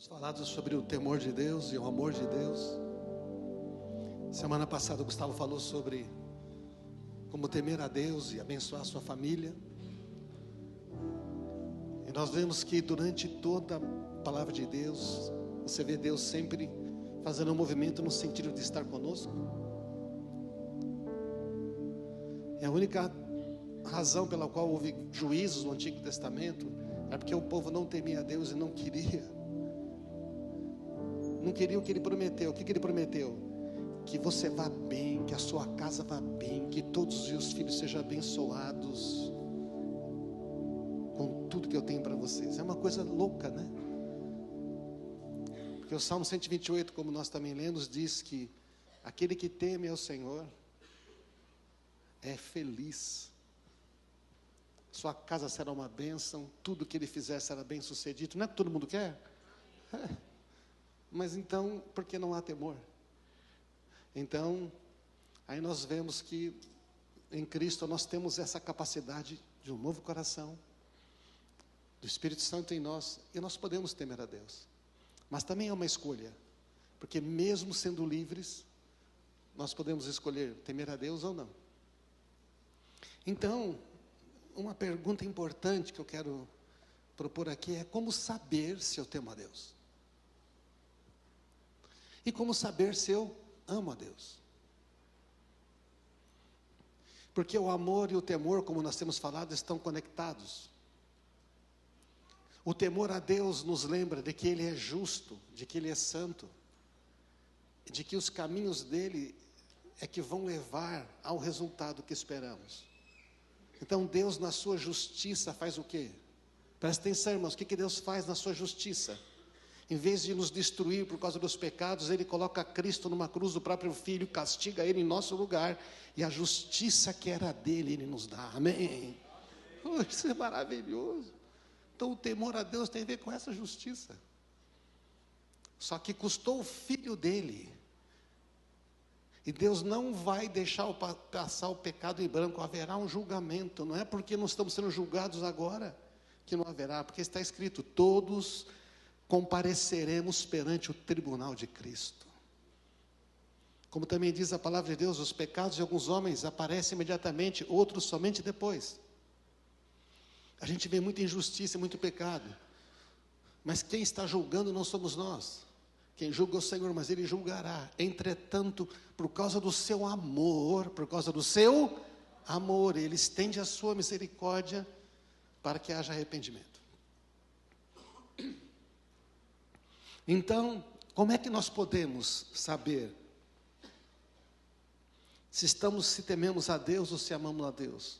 Temos falado sobre o temor de Deus e o amor de Deus. Semana passada o Gustavo falou sobre como temer a Deus e abençoar a sua família. E nós vemos que durante toda a palavra de Deus, você vê Deus sempre fazendo um movimento no sentido de estar conosco. E a única razão pela qual houve juízos no Antigo Testamento é porque o povo não temia a Deus e não queria o que Ele prometeu. O que Ele prometeu? Que você vá bem, que a sua casa vá bem, que todos os seus filhos sejam abençoados com tudo que eu tenho para vocês. É uma coisa louca, né? Porque o Salmo 128, como nós também lemos, diz que aquele que teme ao Senhor é feliz. Sua casa será uma bênção, tudo que ele fizer será bem sucedido. Não é que todo mundo quer? Mas então, por que não há temor? Então, aí nós vemos que em Cristo nós temos essa capacidade de um novo coração, do Espírito Santo em nós, e nós podemos temer a Deus. Mas também é uma escolha, porque mesmo sendo livres, nós podemos escolher temer a Deus ou não. Então, uma pergunta importante que eu quero propor aqui é como saber se eu temo a Deus? E como saber se eu amo a Deus? Porque o amor e o temor, como nós temos falado, estão conectados. O temor a Deus nos lembra de que Ele é justo, de que Ele é santo, de que os caminhos dEle é que vão levar ao resultado que esperamos. Então Deus na sua justiça faz o quê? Presta atenção, irmãos, o que Deus faz na sua justiça? Em vez de nos destruir por causa dos pecados, Ele coloca Cristo numa cruz do próprio Filho, castiga Ele em nosso lugar, e a justiça que era dele, Ele nos dá, amém? Isso é maravilhoso. Então o temor a Deus tem a ver com essa justiça. Só que custou o Filho dele. E Deus não vai deixar passar o pecado em branco, haverá um julgamento. Não é porque não estamos sendo julgados agora que não haverá, porque está escrito, todos compareceremos perante o tribunal de Cristo. Como também diz a palavra de Deus, os pecados de alguns homens aparecem imediatamente, outros somente depois. A gente vê muita injustiça, muito pecado, mas quem está julgando não somos nós. Quem julga é o Senhor, mas Ele julgará. Entretanto, por causa do seu amor, Ele estende a sua misericórdia para que haja arrependimento. Então, como é que nós podemos saber se tememos a Deus ou se amamos a Deus?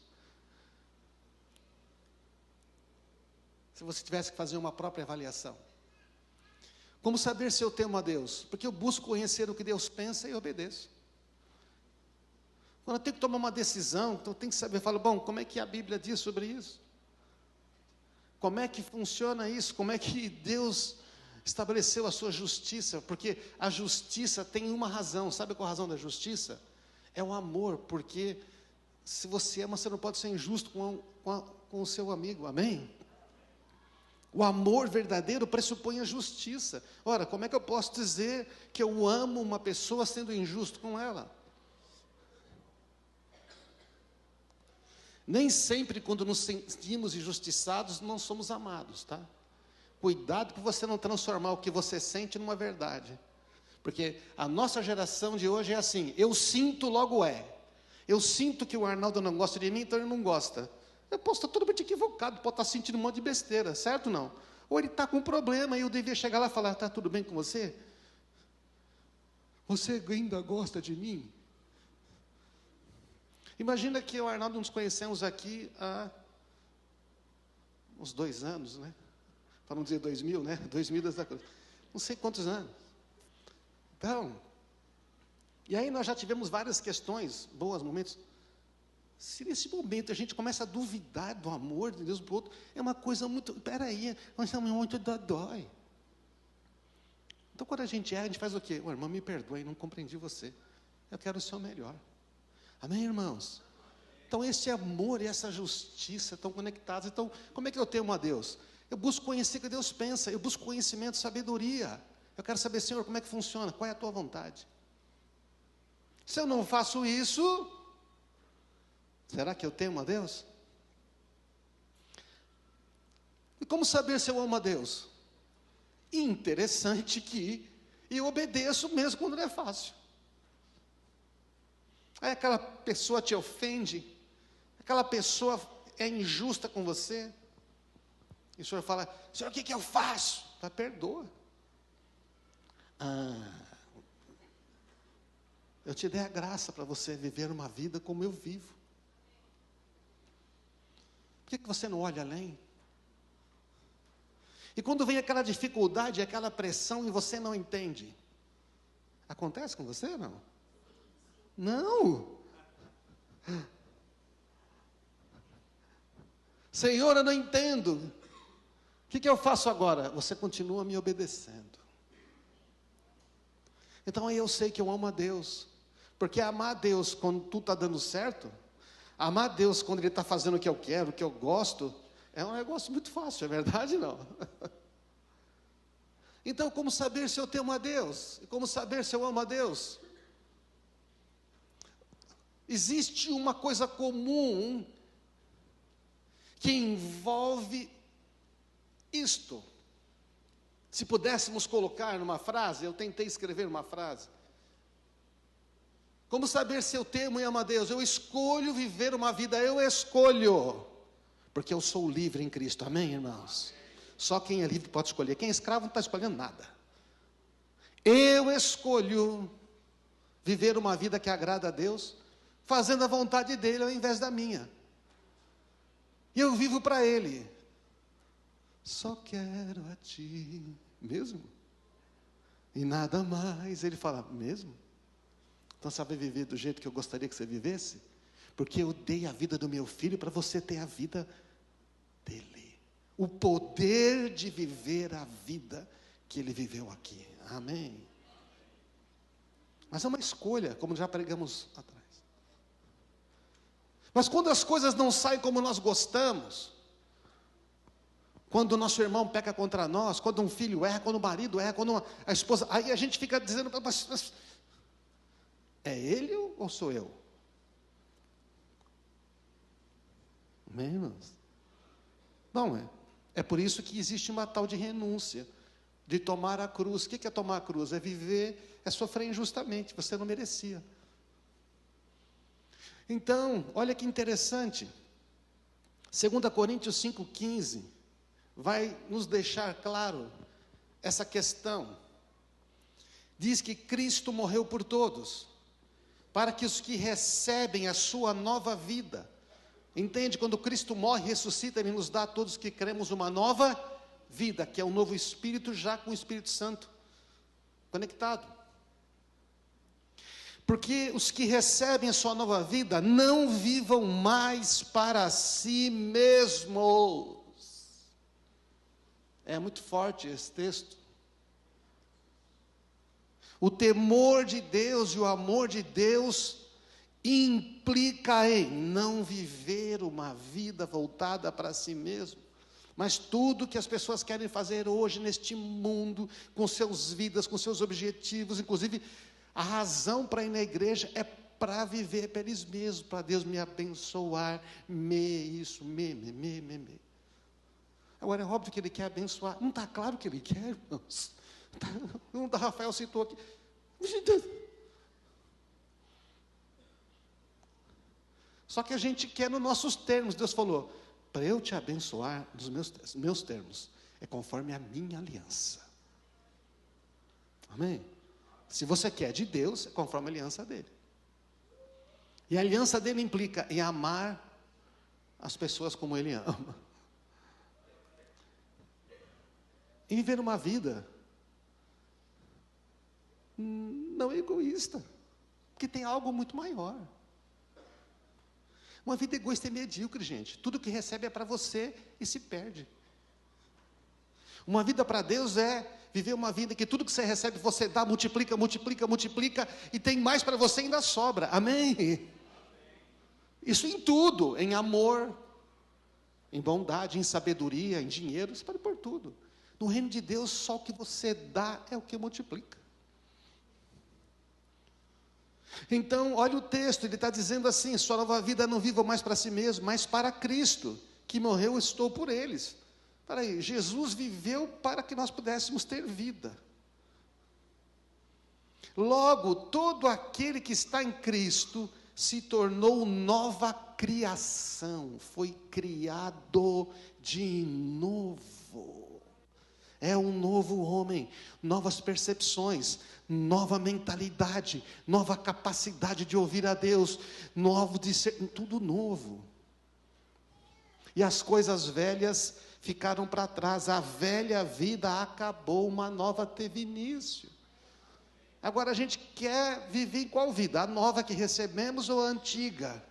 Se você tivesse que fazer uma própria avaliação. Como saber se eu temo a Deus? Porque eu busco conhecer o que Deus pensa e obedeço. Quando eu tenho que tomar uma decisão, então eu tenho que saber, falo, como é que a Bíblia diz sobre isso? Como é que funciona isso? Como é que Deus estabeleceu a sua justiça? Porque a justiça tem uma razão. Sabe qual a razão da justiça? É o amor, porque se você ama, você não pode ser injusto com o seu amigo, amém? O amor verdadeiro pressupõe a justiça. Ora, como é que eu posso dizer que eu amo uma pessoa sendo injusto com ela? Nem sempre quando nos sentimos injustiçados, não somos amados, tá? Cuidado para você não transformar o que você sente numa verdade. Porque a nossa geração de hoje é assim, eu sinto, logo é. Eu sinto que o Arnaldo não gosta de mim, então ele não gosta. Eu posso estar totalmente equivocado, pode estar sentindo um monte de besteira, certo ou não? Ou ele está com um problema e eu devia chegar lá e falar, está tudo bem com você? Você ainda gosta de mim? Imagina que o Arnaldo nos conhecemos aqui há uns 2 anos, né? Para não dizer 2000, né? 2000 não sei quantos anos. Então, e aí nós já tivemos várias questões, bons momentos. Se nesse momento a gente começa a duvidar do amor de Deus para o outro, é uma coisa muito, peraí, nós estamos muito dói. Então quando a gente erra, a gente faz o quê? Irmão, me perdoe, não compreendi você. Eu quero o seu melhor. Amém, irmãos? Então esse amor e essa justiça estão conectados. Então, como é que eu temo a Deus? Eu busco conhecer o que Deus pensa, eu busco conhecimento, sabedoria. Eu quero saber, Senhor, como é que funciona, qual é a tua vontade. Se eu não faço isso, será que eu temo a Deus? E como saber se eu amo a Deus? Interessante que eu obedeço mesmo quando não é fácil. Aí aquela pessoa te ofende, aquela pessoa é injusta com você, e o Senhor fala, Senhor, o que eu faço? Tá, perdoa. Eu te dei a graça para você viver uma vida como eu vivo. Por que você não olha além? E quando vem aquela dificuldade, aquela pressão e você não entende, acontece com você ou não? Não. Senhor, eu não entendo. O que eu faço agora? Você continua me obedecendo. Então aí eu sei que eu amo a Deus. Porque amar a Deus quando tudo está dando certo, amar a Deus quando Ele está fazendo o que eu quero, o que eu gosto, é um negócio muito fácil, é verdade não? Então, como saber se eu temo a Deus? E como saber se eu amo a Deus? Existe uma coisa comum que envolve isto. Se pudéssemos colocar numa frase, eu tentei escrever uma frase. Como saber se eu temo e amo a Deus? Eu escolho viver uma vida, eu escolho. Porque eu sou livre em Cristo, amém, irmãos? Só quem é livre pode escolher. Quem é escravo não está escolhendo nada. Eu escolho viver uma vida que agrada a Deus, fazendo a vontade dEle ao invés da minha. E eu vivo para Ele. Só quero a Ti, mesmo? E nada mais. Ele fala, mesmo? Então você vai viver do jeito que eu gostaria que você vivesse? Porque eu dei a vida do meu filho para você ter a vida dele. O poder de viver a vida que ele viveu aqui. Amém? Mas é uma escolha, como já pregamos atrás. Mas quando as coisas não saem como nós gostamos, quando o nosso irmão peca contra nós, quando um filho erra, quando o marido erra, quando a esposa... Aí a gente fica dizendo, mas é ele ou sou eu? Amém, irmãos? Não é. É por isso que existe uma tal de renúncia, de tomar a cruz. O que é tomar a cruz? É viver, é sofrer injustamente, você não merecia. Então, olha que interessante, 2 Coríntios 5,15, vai nos deixar claro essa questão. Diz que Cristo morreu por todos, para que os que recebem a sua nova vida, entende? Quando Cristo morre e ressuscita, Ele nos dá a todos que cremos uma nova vida, que é um novo Espírito, já com o Espírito Santo conectado. Porque os que recebem a sua nova vida, não vivam mais para si mesmos. É muito forte esse texto. O temor de Deus e o amor de Deus implica em não viver uma vida voltada para si mesmo, mas tudo que as pessoas querem fazer hoje neste mundo, com suas vidas, com seus objetivos, inclusive a razão para ir na igreja é para viver para eles mesmos, para Deus me abençoar, Agora é óbvio que Ele quer abençoar, não está claro que Ele quer, irmãos? Não, Rafael citou aqui. Só que a gente quer nos nossos termos. Deus falou, para eu te abençoar, nos meus termos, é conforme a minha aliança. Amém? Se você quer de Deus, é conforme a aliança dele. E a aliança dele implica em amar as pessoas como Ele ama. Em viver uma vida não egoísta, porque tem algo muito maior. Uma vida egoísta é medíocre, gente. Tudo que recebe é para você e se perde. Uma vida para Deus é viver uma vida que tudo que você recebe, você dá, multiplica, e tem mais para você e ainda sobra. Amém? Isso em tudo, em amor, em bondade, em sabedoria, em dinheiro, você pode pôr tudo. No reino de Deus, só o que você dá é o que multiplica. Então, olha o texto, ele está dizendo assim: sua nova vida não viva mais para si mesmo, mas para Cristo, que morreu, estou por eles. Espera aí, Jesus viveu para que nós pudéssemos ter vida. Logo, todo aquele que está em Cristo se tornou nova criação, foi criado de novo. É um novo homem, novas percepções, nova mentalidade, nova capacidade de ouvir a Deus, novo de ser, tudo novo. E as coisas velhas ficaram para trás, a velha vida acabou, uma nova teve início. Agora a gente quer viver em qual vida? A nova que recebemos ou a antiga?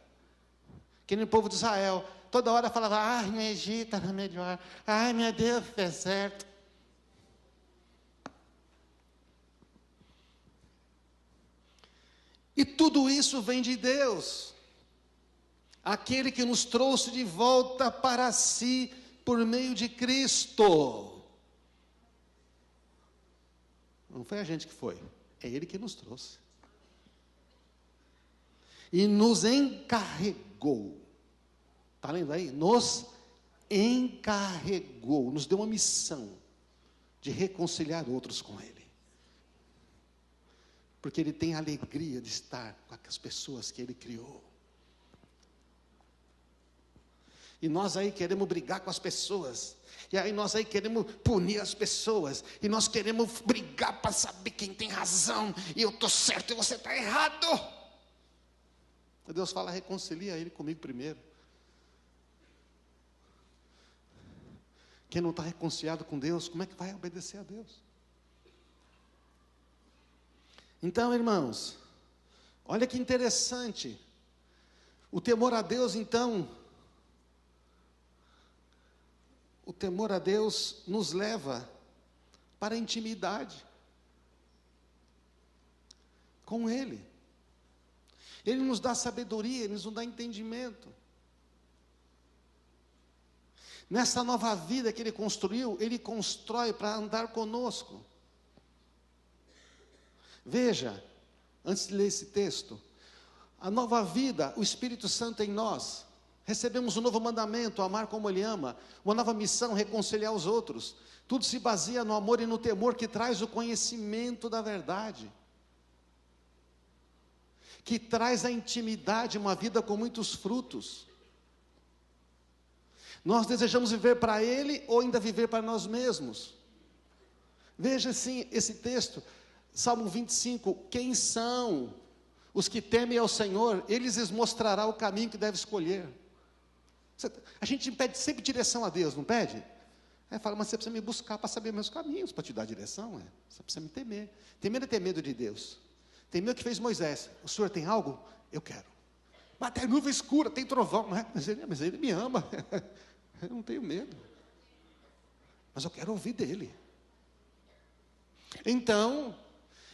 Que nem o povo de Israel, toda hora falava: ai, no Egito era melhor, ai, meu Deus, deserto. E tudo isso vem de Deus, aquele que nos trouxe de volta para si por meio de Cristo. Não foi a gente que foi, é Ele que nos trouxe. E nos encarregou, está lendo aí? Nos encarregou, nos deu uma missão de reconciliar outros com Ele. Porque Ele tem a alegria de estar com as pessoas que Ele criou. E nós aí queremos brigar com as pessoas. E aí nós aí queremos punir as pessoas. E nós queremos brigar para saber quem tem razão. E eu estou certo e você está errado. E Deus fala: reconcilia Ele comigo primeiro. Quem não está reconciliado com Deus, como é que vai obedecer a Deus? Então, irmãos, olha que interessante. O temor a Deus, então, o temor a Deus nos leva para a intimidade com Ele. Ele nos dá sabedoria, Ele nos dá entendimento. Nessa nova vida que Ele construiu, Ele constrói para andar conosco. Veja, antes de ler esse texto, a nova vida, o Espírito Santo em nós, recebemos um novo mandamento, amar como Ele ama, uma nova missão, reconciliar os outros. Tudo se baseia no amor e no temor que traz o conhecimento da verdade, que traz a intimidade, uma vida com muitos frutos. Nós desejamos viver para Ele ou ainda viver para nós mesmos? Veja assim esse texto, Salmo 25, quem são os que temem ao Senhor? Ele lhes mostrará o caminho que deve escolher. A gente pede sempre direção a Deus, não pede? Aí fala: mas você precisa me buscar para saber meus caminhos, para te dar direção. Você precisa me temer. Tem medo de ter medo de Deus. Tem medo que fez Moisés: o Senhor tem algo? Eu quero. Mas tem nuvem escura, tem trovão, não é? Mas ele me ama. Eu não tenho medo. Mas eu quero ouvir dele. Então,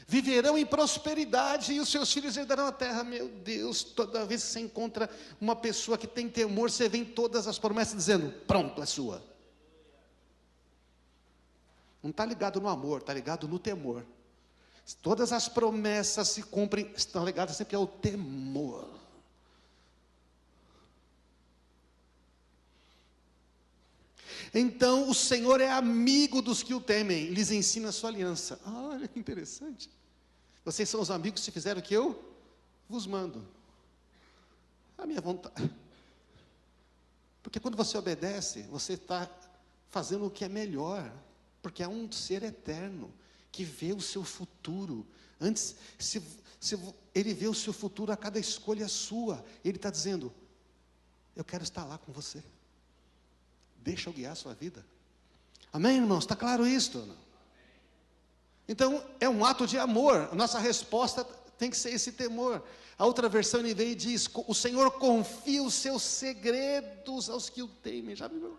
viverão em prosperidade e os seus filhos herdarão a terra. Meu Deus, toda vez que você encontra uma pessoa que tem temor, você vê todas as promessas dizendo: pronto, é sua. Não está ligado no amor, está ligado no temor. Todas as promessas se cumprem, estão ligadas sempre ao temor. Então o Senhor é amigo dos que o temem, lhes ensina a sua aliança. Olha que interessante. Vocês são os amigos se fizeram o que eu vos mando. A minha vontade. Porque quando você obedece, você está fazendo o que é melhor. Porque há um ser eterno que vê o seu futuro. Antes, se ele vê o seu futuro a cada escolha sua, ele está dizendo: eu quero estar lá com você. Deixa eu guiar a sua vida. Amém, irmãos? Está claro isto? Então, é um ato de amor. A nossa resposta tem que ser esse temor. A outra versão ele vem e diz: o Senhor confia os seus segredos aos que o temem. Já viu?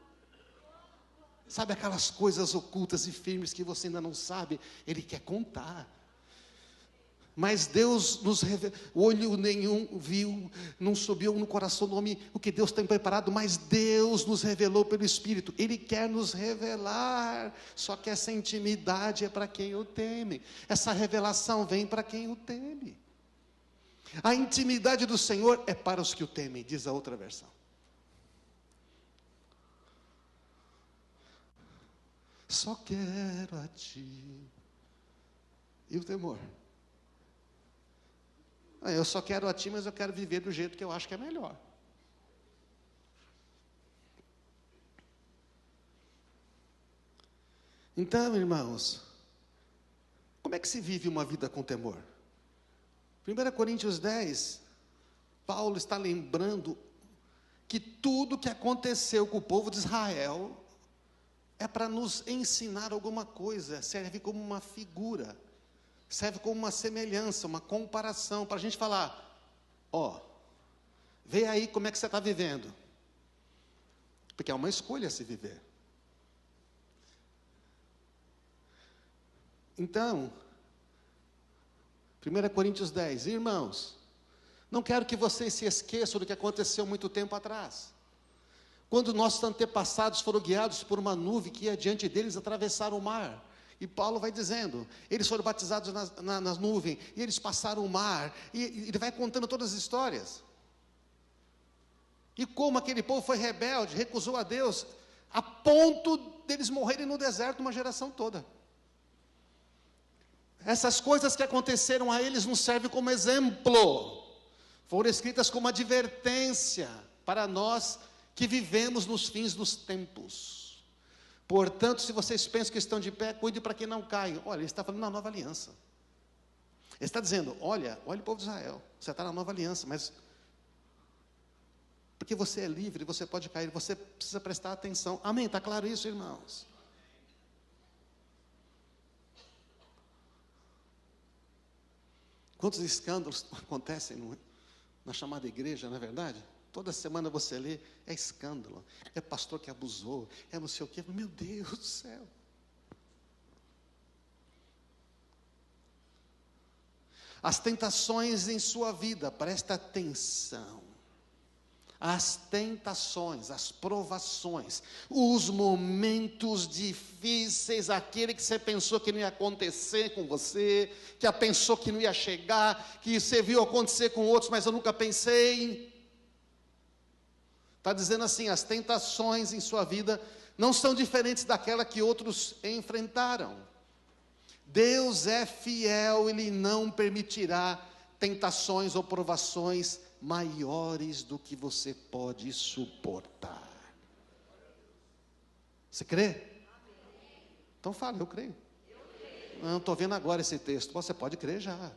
Sabe aquelas coisas ocultas e firmes que você ainda não sabe? Ele quer contar. Mas Deus nos revelou, olho nenhum viu, não subiu no coração do homem o que Deus tem preparado, mas Deus nos revelou pelo Espírito. Ele quer nos revelar, só que essa intimidade é para quem o teme, essa revelação vem para quem o teme. A intimidade do Senhor é para os que o temem, diz a outra versão. Só quero a ti. E o temor? Eu só quero a ti, mas eu quero viver do jeito que eu acho que é melhor. Então, irmãos, como é que se vive uma vida com temor? 1 Coríntios 10, Paulo está lembrando que tudo que aconteceu com o povo de Israel é para nos ensinar alguma coisa, serve como uma figura, serve como uma semelhança, uma comparação, para a gente falar, vê aí como é que você está vivendo, porque é uma escolha se viver. Então, 1 Coríntios 10, irmãos, não quero que vocês se esqueçam do que aconteceu muito tempo atrás, quando nossos antepassados foram guiados por uma nuvem que ia diante deles atravessar o mar. E Paulo vai dizendo, eles foram batizados na nuvem, e eles passaram o mar, e ele vai contando todas as histórias. E como aquele povo foi rebelde, recusou a Deus, a ponto deles morrerem no deserto uma geração toda. Essas coisas que aconteceram a eles nos servem como exemplo, foram escritas como advertência para nós que vivemos nos fins dos tempos. Portanto, se vocês pensam que estão de pé, cuide para que não caiam. Olha, ele está falando na nova aliança. Ele está dizendo, olha o povo de Israel, você está na nova aliança, mas porque você é livre, você pode cair, você precisa prestar atenção. Amém? Está claro isso, irmãos? Quantos escândalos acontecem na chamada igreja, não é verdade? Toda semana você lê, é escândalo, é pastor que abusou, é não sei o quê, meu Deus do céu. As tentações em sua vida, presta atenção. As tentações, as provações, os momentos difíceis, aquele que você pensou que não ia acontecer com você, que pensou que não ia chegar, que você viu acontecer com outros, mas eu nunca pensei. Está dizendo assim, as tentações em sua vida não são diferentes daquela que outros enfrentaram. Deus é fiel, Ele não permitirá tentações ou provações maiores do que você pode suportar. Você crê? Então fala, eu creio. Não, estou vendo agora esse texto. Você pode crer já.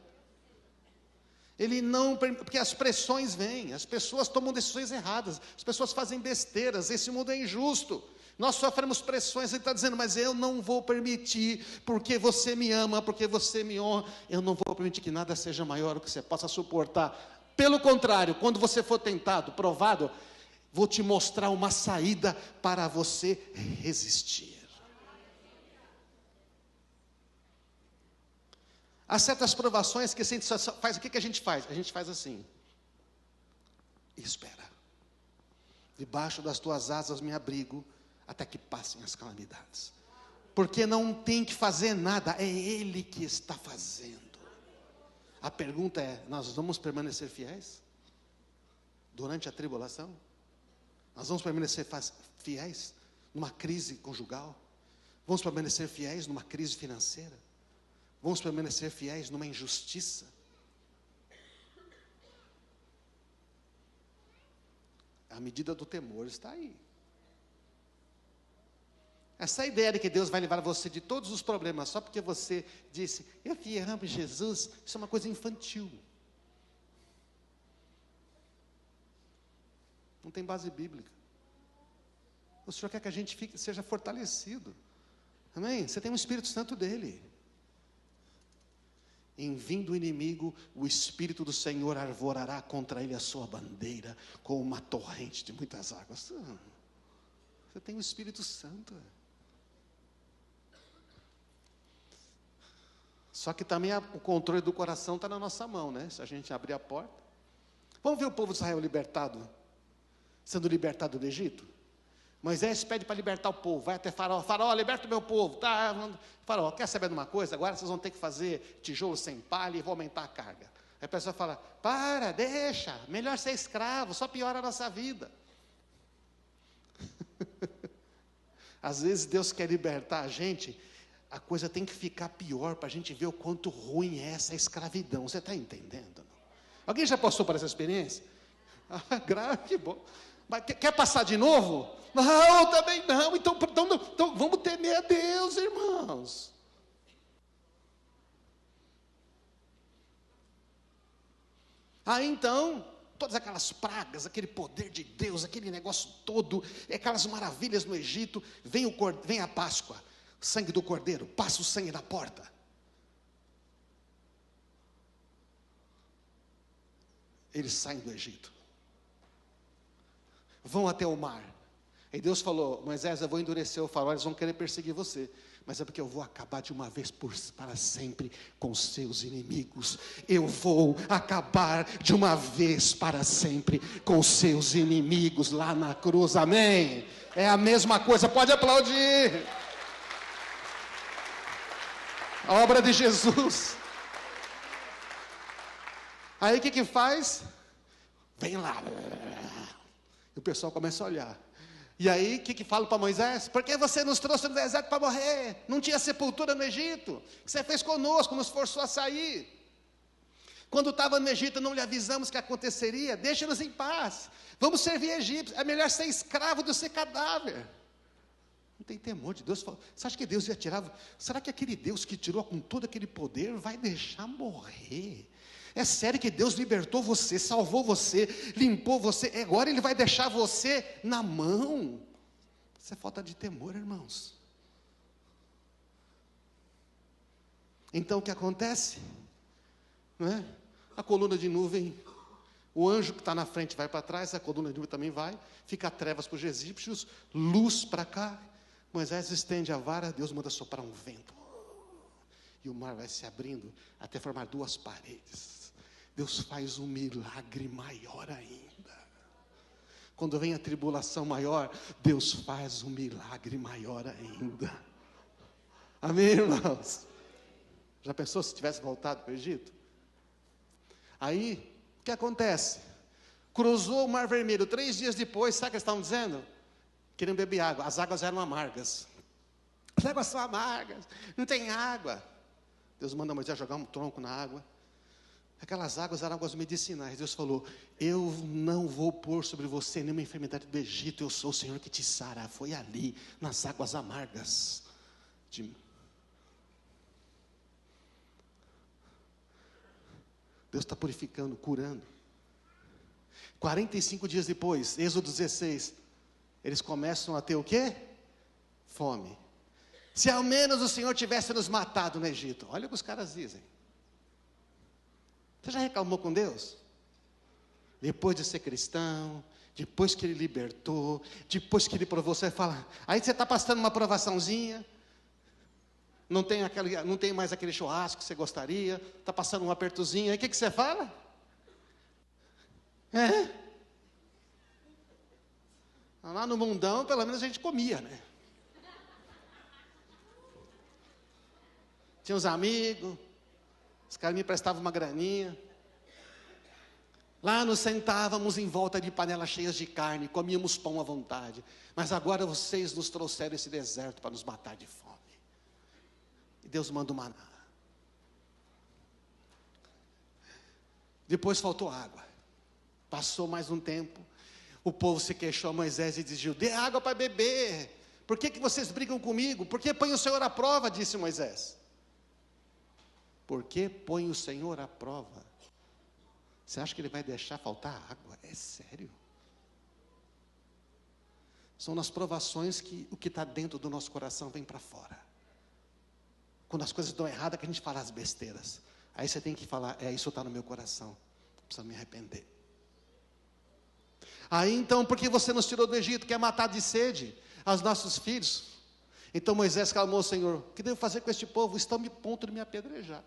Ele não, porque as pressões vêm, as pessoas tomam decisões erradas, as pessoas fazem besteiras, esse mundo é injusto, nós sofremos pressões. Ele está dizendo, mas eu não vou permitir, porque você me ama, porque você me honra, eu não vou permitir que nada seja maior do que você possa suportar. Pelo contrário, quando você for tentado, provado, vou te mostrar uma saída para você resistir. Há certas provações que a gente faz, o que a gente faz? A gente faz assim, espera, debaixo das tuas asas me abrigo, até que passem as calamidades, porque não tem que fazer nada, é Ele que está fazendo. A pergunta é, nós vamos permanecer fiéis? Durante a tribulação? Nós vamos permanecer fiéis numa crise conjugal? Vamos permanecer fiéis numa crise financeira? Vamos permanecer fiéis numa injustiça? A medida do temor está aí. Essa ideia de que Deus vai livrar você de todos os problemas só porque você disse, eu que amo Jesus, isso é uma coisa infantil. Não tem base bíblica. O Senhor quer que a gente seja fortalecido. Amém? Você tem um Espírito Santo dele. Em vindo o inimigo, o Espírito do Senhor arvorará contra ele a sua bandeira, com uma torrente de muitas águas. Você tem o Espírito Santo. Só que também o controle do coração está na nossa mão, né? Se a gente abrir a porta. Vamos ver o povo de Israel sendo libertado do Egito? Moisés pede para libertar o povo, vai até Faraó, Faraó, liberta o meu povo. Tá, Faraó, quer saber de uma coisa? Agora vocês vão ter que fazer tijolo sem palha e vou aumentar a carga. Aí a pessoa fala, deixa, melhor ser escravo, só piora a nossa vida. Às vezes Deus quer libertar a gente, a coisa tem que ficar pior para a gente ver o quanto ruim é essa escravidão. Você está entendendo? Não? Alguém já passou por essa experiência? Que bom. Mas quer passar de novo? Não, também não. Então vamos temer a Deus, irmãos. Aí então, todas aquelas pragas, aquele poder de Deus, aquele negócio todo, aquelas maravilhas no Egito, vem a Páscoa, sangue do cordeiro, passa o sangue na porta. Eles saem do Egito, vão até o mar. E Deus falou, Moisés, eu vou endurecer o faraó, eles vão querer perseguir você, mas é porque eu vou acabar de uma vez para sempre com seus inimigos. Eu vou acabar de uma vez para sempre com seus inimigos lá na cruz, amém? É a mesma coisa, pode aplaudir. A obra de Jesus. Aí o que faz? Vem lá. E o pessoal começa a olhar. E aí, o que fala para Moisés? Por que você nos trouxe no deserto para morrer? Não tinha sepultura no Egito. O que você fez conosco, nos forçou a sair. Quando estava no Egito, não lhe avisamos que aconteceria. Deixa-nos em paz. Vamos servir egípcios. É melhor ser escravo do que ser cadáver. Não tem temor de Deus. Você acha que Deus ia tirar? Será que aquele Deus que tirou com todo aquele poder vai deixar morrer? É sério que Deus libertou você, salvou você, limpou você, agora Ele vai deixar você na mão? Isso é falta de temor, irmãos. Então o que acontece? Não é? A coluna de nuvem, o anjo que está na frente vai para trás, a coluna de nuvem também vai, fica trevas para os egípcios, luz para cá. Moisés estende a vara, Deus manda soprar um vento, e o mar vai se abrindo até formar duas paredes. Deus faz um milagre maior ainda. Quando vem a tribulação maior, Deus faz um milagre maior ainda. Amém, irmãos? Já pensou se tivesse voltado para o Egito? Aí, o que acontece? Cruzou o Mar Vermelho, 3 dias depois, sabe o que eles estavam dizendo? Queriam beber água, as águas eram amargas. As águas são amargas, não tem água. Deus manda Moisés jogar um tronco na água. Aquelas águas eram águas medicinais. Deus falou, eu não vou pôr sobre você nenhuma enfermidade do Egito, eu sou o Senhor que te sara. Foi ali, nas águas amargas. Deus está purificando, curando. 45 dias depois, Êxodo 16, eles começam a ter o quê? Fome. Se ao menos o Senhor tivesse nos matado no Egito. Olha o que os caras dizem. Você já reclamou com Deus? Depois de ser cristão, depois que Ele libertou, depois que Ele provou, você fala, aí você está passando uma provaçãozinha, não tem mais aquele churrasco que você gostaria, está passando um apertozinho, aí o que você fala? Lá no mundão, pelo menos a gente comia, né? Tinha uns amigos, os caras me emprestavam uma graninha. Lá nos sentávamos em volta de panelas cheias de carne, comíamos pão à vontade. Mas agora vocês nos trouxeram esse deserto para nos matar de fome. E Deus manda o maná. Depois faltou água. Passou mais um tempo. O povo se queixou a Moisés e dizia, dê água para beber. Por que vocês brigam comigo? Por que põe o Senhor à prova? Disse Moisés. Por que põe o Senhor à prova? Você acha que Ele vai deixar faltar água? É sério. São nas provações que o que está dentro do nosso coração vem para fora. Quando as coisas dão errado, é que a gente fala as besteiras. Aí você tem que falar, isso está no meu coração. Preciso me arrepender. Aí então, por que você nos tirou do Egito? Quer matar de sede aos nossos filhos? Então Moisés clamou ao Senhor: o que devo fazer com este povo? Estão a ponto de me apedrejar.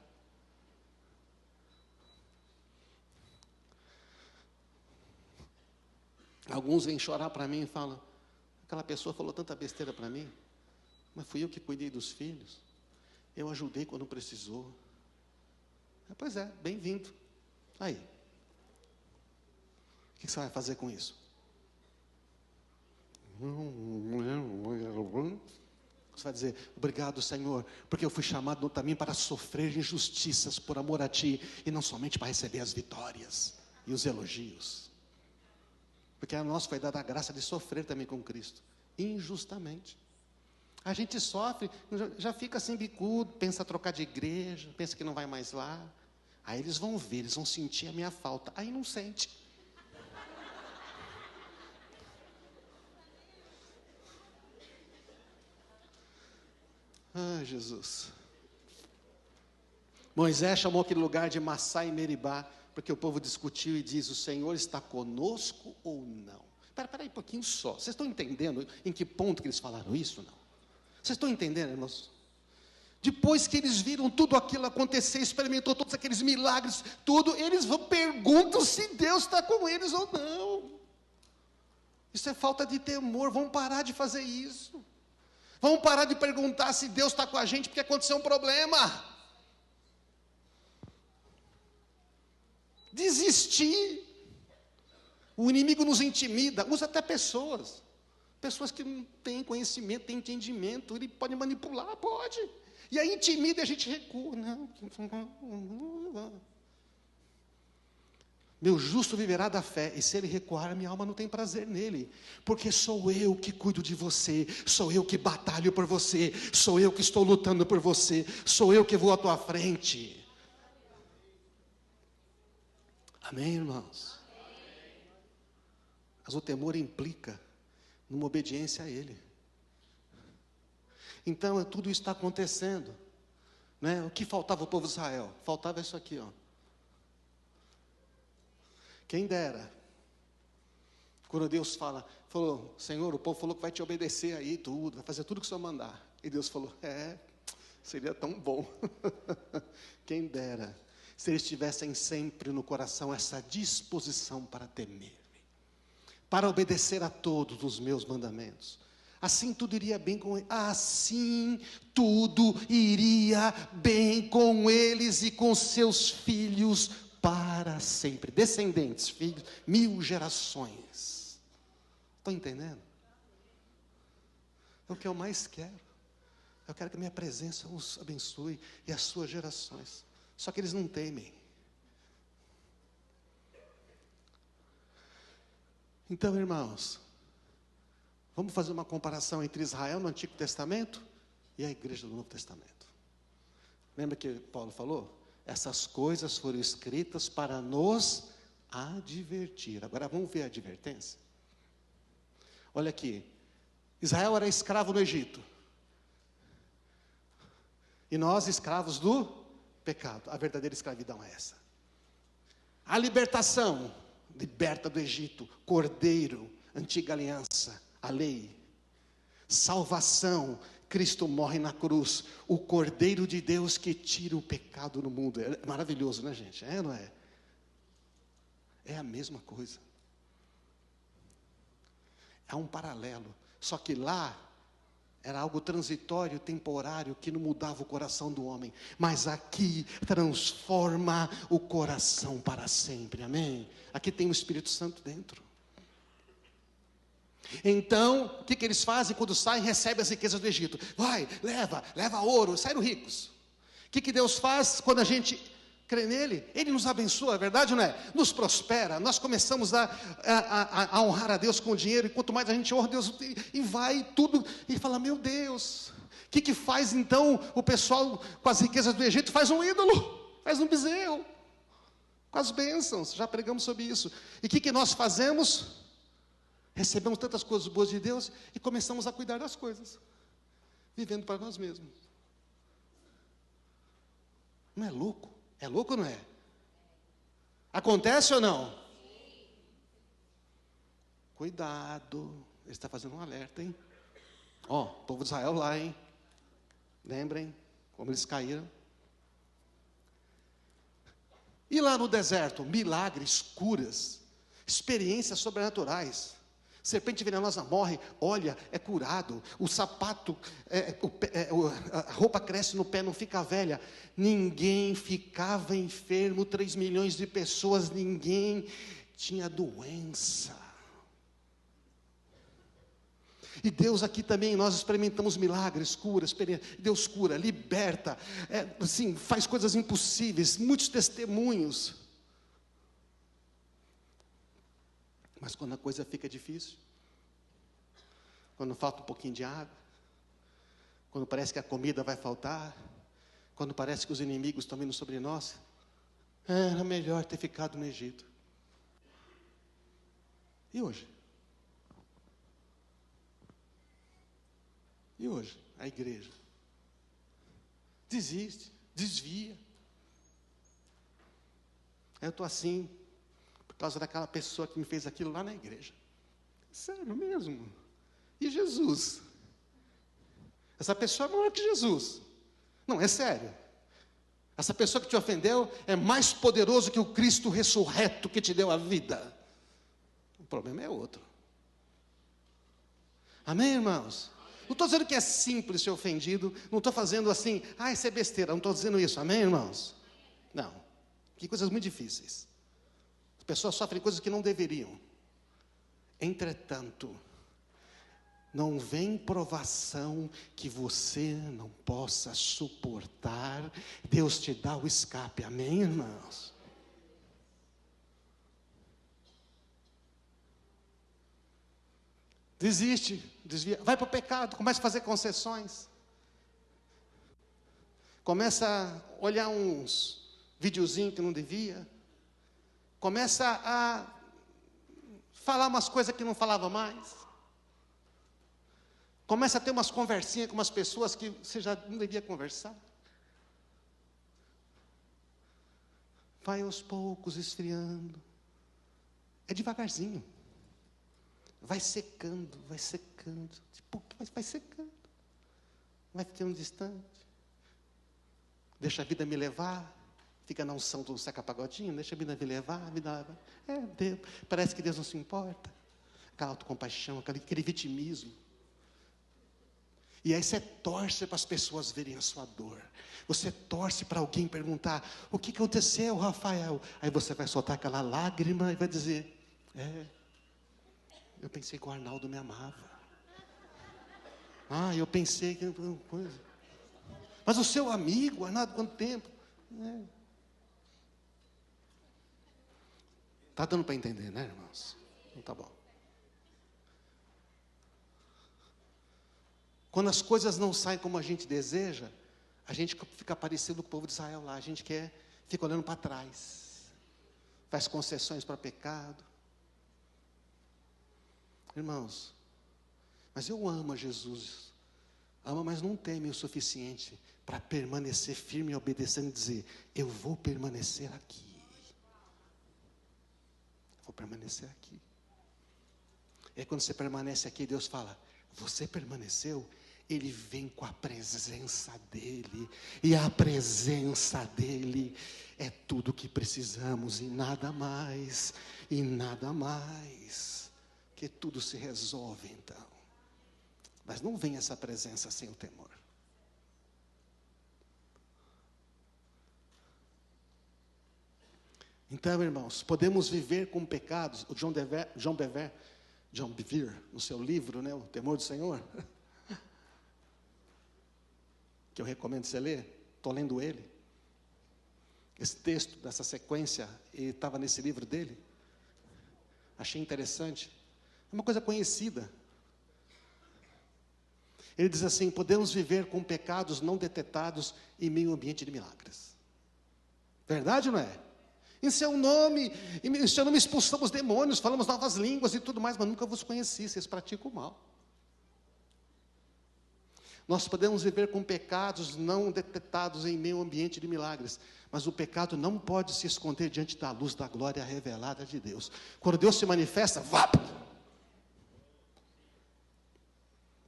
Alguns vêm chorar para mim e falam: aquela pessoa falou tanta besteira para mim, mas fui eu que cuidei dos filhos, eu ajudei quando precisou. Pois é, bem-vindo. Aí, o que você vai fazer com isso? Você vai dizer: obrigado, Senhor, porque eu fui chamado também para sofrer injustiças por amor a Ti, e não somente para receber as vitórias e os elogios. Porque a nós foi dada a graça de sofrer também com Cristo, injustamente. A gente sofre, já fica assim bicudo, pensa trocar de igreja, pensa que não vai mais lá. Aí eles vão ver, eles vão sentir a minha falta. Aí não sente. Ah, Jesus. Moisés chamou aquele lugar de Massá e Meribá, porque o povo discutiu e diz: o Senhor está conosco ou não? Espera aí um pouquinho só. Vocês estão entendendo em que ponto que eles falaram isso? Não? Vocês estão entendendo, irmãos? Depois que eles viram tudo aquilo acontecer, experimentou todos aqueles milagres, tudo, eles perguntam se Deus está com eles ou não. Isso é falta de temor. Vamos parar de fazer isso. Vamos parar de perguntar se Deus está com a gente porque aconteceu um problema. Desistir. O inimigo nos intimida, usa até pessoas que não têm conhecimento, têm entendimento, ele pode manipular, pode. E aí intimida e a gente recua. Não. Meu justo viverá da fé, e se ele recuar, minha alma não tem prazer nele, porque sou eu que cuido de você, sou eu que batalho por você, sou eu que estou lutando por você, sou eu que vou à tua frente. Amém, irmãos? Mas o temor implica numa obediência a Ele. Então, tudo isso está acontecendo, né? O que faltava ao povo de Israel? Faltava isso aqui, ó. Quem dera, quando Deus falou: Senhor, o povo falou que vai te obedecer aí tudo, vai fazer tudo que o Senhor mandar. E Deus falou: seria tão bom. Quem dera, se eles tivessem sempre no coração essa disposição para temer, para obedecer a todos os meus mandamentos. Assim tudo iria bem com eles. Assim tudo iria bem com eles e com seus filhos para sempre. Descendentes, filhos, 1000 gerações. Estão entendendo? É o que eu mais quero. Eu quero que a minha presença os abençoe e as suas gerações. Só que eles não temem. Então, irmãos, vamos fazer uma comparação entre Israel no Antigo Testamento e a igreja do Novo Testamento. Lembra que Paulo falou? Essas coisas foram escritas para nos advertir. Agora vamos ver a advertência. Olha aqui. Israel era escravo no Egito. E nós escravos do pecado. A verdadeira escravidão é essa. A libertação. Liberta do Egito, Cordeiro, antiga aliança, a lei. Salvação, Cristo morre na cruz, o Cordeiro de Deus que tira o pecado no mundo. É maravilhoso, né, gente? É ou não é? É a mesma coisa. Há um paralelo, só que lá era algo transitório, temporário, que não mudava o coração do homem. Mas aqui transforma o coração para sempre, amém? Aqui tem o Espírito Santo dentro. Então, o que eles fazem quando saem? Recebem as riquezas do Egito. Vai, leva ouro, saíram ricos. O que Deus faz quando a gente crê nele? Ele nos abençoa, é verdade ou não é? Nos prospera, nós começamos a honrar a Deus com o dinheiro, e quanto mais a gente honra Deus, e vai tudo, e fala: meu Deus, o que faz então o pessoal com as riquezas do Egito? Faz um ídolo, faz um bezerro, com as bênçãos, já pregamos sobre isso. E o que nós fazemos? Recebemos tantas coisas boas de Deus, e começamos a cuidar das coisas, vivendo para nós mesmos. Não é louco? É louco ou não é? Acontece ou não? Cuidado, ele está fazendo um alerta, hein? Ó, o povo de Israel lá, hein? Lembrem como eles caíram. E lá no deserto, milagres, curas, experiências sobrenaturais. Serpente venenosa morre, olha, é curado. O sapato, a roupa cresce no pé, não fica velha. Ninguém ficava enfermo, 3 milhões de pessoas, ninguém tinha doença. E Deus aqui também, nós experimentamos milagres, curas, Deus cura, liberta, assim, faz coisas impossíveis, muitos testemunhos. Mas quando a coisa fica difícil, quando falta um pouquinho de água, quando parece que a comida vai faltar, quando parece que os inimigos estão vindo sobre nós, era melhor ter ficado no Egito. E hoje? E hoje? A igreja desiste, desvia. Eu estou assim, por causa daquela pessoa que me fez aquilo lá na igreja. Sério mesmo? E Jesus? Essa pessoa é maior que Jesus. Não, é sério. Essa pessoa que te ofendeu é mais poderoso que o Cristo ressurreto que te deu a vida. O problema é outro. Amém, irmãos? Não estou dizendo que é simples ser ofendido. Não estou fazendo assim, isso é besteira. Não estou dizendo isso. Amém, irmãos? Não. Que coisas muito difíceis. As pessoas sofrem coisas que não deveriam. Entretanto, não vem provação que você não possa suportar. Deus te dá o escape. Amém, irmãos? Desiste, desvia, vai para o pecado, começa a fazer concessões. Começa a olhar uns videozinhos que não devia. Começa a falar umas coisas que não falava mais. Começa a ter umas conversinhas com umas pessoas que você já não devia conversar. Vai aos poucos esfriando. É devagarzinho. Vai secando, tipo, vai secando, vai ficando distante, deixa a vida me levar, fica na unção do Zeca Pagodinho, deixa a vida me levar, Deus, parece que Deus não se importa, aquela autocompaixão, aquele vitimismo, e aí você torce para as pessoas verem a sua dor, você torce para alguém perguntar, o que aconteceu, Rafael? Aí você vai soltar aquela lágrima e vai dizer, eu pensei que o Arnaldo me amava. Eu pensei que coisa. Mas o seu amigo, Arnaldo, quanto tempo? Está dando para entender, né, irmãos? Então tá bom. Quando as coisas não saem como a gente deseja, a gente fica parecido com o povo de Israel lá. A gente fica olhando para trás. Faz concessões para pecado. Irmãos, mas eu amo a Jesus, amo, mas não teme o suficiente para permanecer firme e obedecendo e dizer, eu vou permanecer aqui. Vou permanecer aqui. E aí quando você permanece aqui, Deus fala, você permaneceu? Ele vem com a presença dEle, e a presença dEle é tudo que precisamos, e nada mais, que tudo se resolve então. Mas não vem essa presença sem o temor. Então, irmãos, podemos viver com pecados. O John Bevere, no seu livro, O Temor do Senhor, que eu recomendo você ler, estou lendo ele. Esse texto, dessa sequência, estava nesse livro dele. Achei interessante. É uma coisa conhecida. Ele diz assim, podemos viver com pecados não detetados em meio ambiente de milagres. Verdade ou não é? Em seu nome expulsamos demônios, falamos novas línguas e tudo mais, mas nunca vos conheci, vocês praticam o mal. Nós podemos viver com pecados não detetados em meio ambiente de milagres, mas o pecado não pode se esconder diante da luz da glória revelada de Deus. Quando Deus se manifesta,